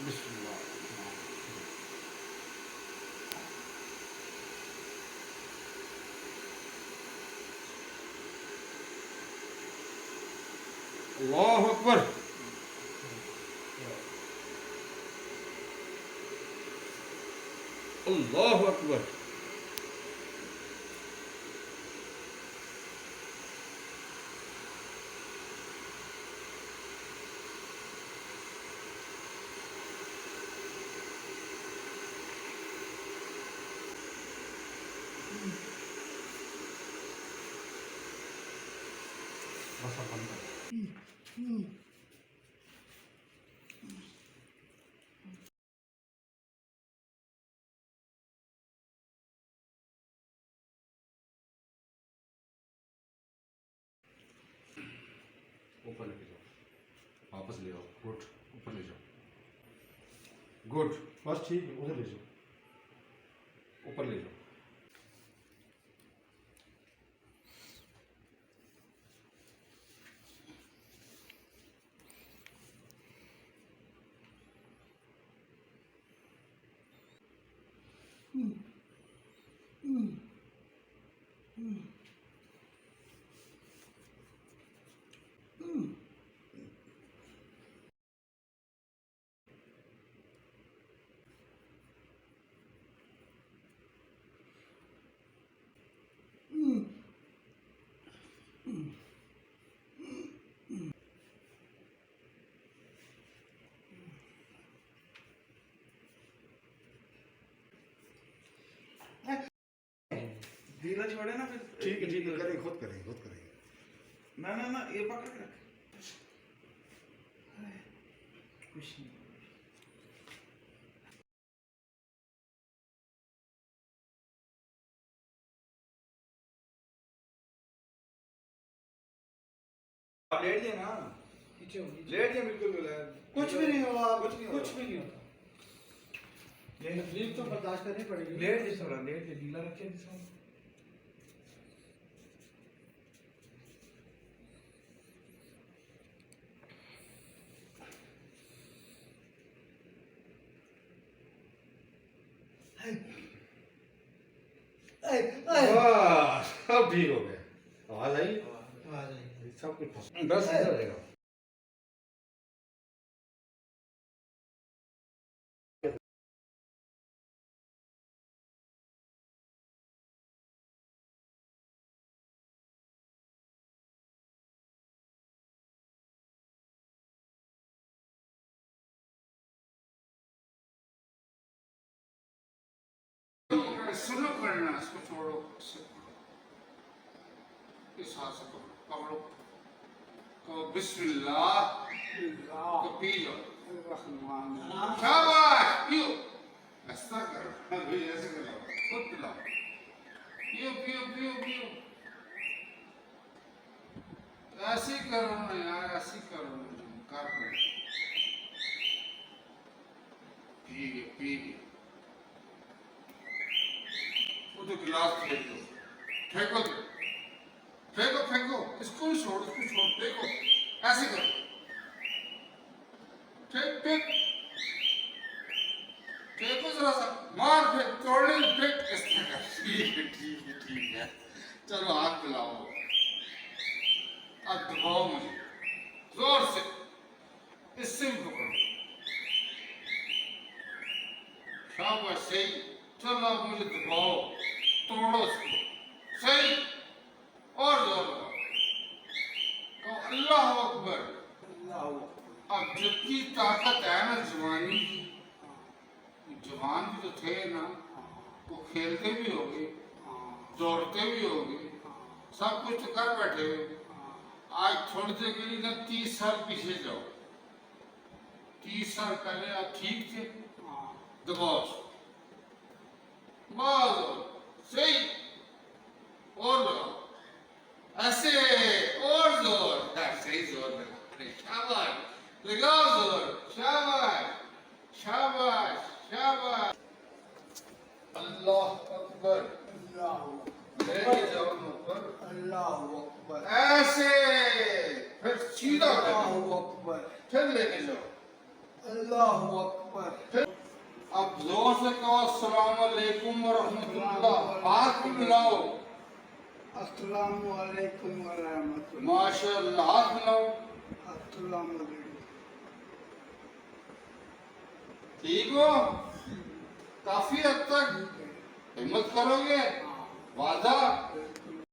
बिस्मिल्लाह। अल्लाहु अकबर। अल्लाहु अकबर। बस अब बंद कर। ऊपर लेके जाओ, वापस ले आओ। गुड, ऊपर ले जाओ। गुड, बस ठीक है, उधर ले जाओ, ऊपर ले जाओ। ढीला छोड़े ना फिर। ठीक है, ठीक है, करें, खुद करें, खुद करें। ना ना ना, ये पकड़ के रख। कुछ नहीं। आप लेट जाए ना, लेट जाए बिल्कुल। कुछ भी नहीं होगा, कुछ नहीं होगा। कुछ भी नहीं होता। तकलीफ तो बर्दाश्त करनी पड़ेगी। लेट जिस तरह लेट के ढीला रखे जिस तरह। बस अब ठीक हो गया। आवाज आई, आ जाएगी। सब कुछ बस इधर रहेगा। शुरू करना, इसको छोड़ो, इस हाथ से पकड़ो, तो बिस्मिल्लाह, तो पी लो। शाबाश, पियो। ऐसा करो, अभी ऐसे करो, खुद पिलाओ। पियो पियो पियो पियो। ऐसे करो ना यार, ऐसे करो ना, कर पिए पिए। वो तो गिलास फेंक दो, फेंको तो, फेंको फेंको, इसको भी छोड़, इसको छोड़, फेंको, ऐसे करो, फेंक फेंक, फेंको जरा सा, मार फेंक, तोड़ने फेंक, इस तरह। ठीक है ठीक है ठीक है, चलो हाथ पिलाओ, अब दबाओ मुझे, जोर से, इससे भी पकड़ो, शाबाश, सही, चलो अब मुझे दबाओ, तोड़ो उसको, सही, और जोर लगाओ, कहो अल्लाह अकबर। अब जितनी ताकत है ना जवानी की, जवान भी तो थे ना, वो खेलते भी होंगे, दौड़ते भी होंगे, सब कुछ तो कर बैठे हो। आज थोड़ी देर के लिए ना 30 साल पीछे जाओ, 30 साल पहले आप ठीक थे, दबाओ बस, सही, और लगाओ, ऐसे, और जोर, ऐसे ही जोर लगा, शाबाश, लगाओ जोर, शाबाश शाबाश शाबाश। अल्लाह अकबर, लेके जाओ ऊपर, अल्लाहु अकबर, ऐसे, फिर सीधा करो, अल्लाहु अकबर, फिर लेके जाओ, अल्लाहु अकबर। जोर से कहो अस्सलाम वालेकुम व रहमतुल्लाह। हाथ भी मिलाओ। अस्सलाम वालेकुम व रहमतुल्लाह। माशाअल्लाह, हाथ मिलाओ। अस्सलाम वालेकुम। ठीक हो? काफी हद तक हिम्मत करोगे? वादा?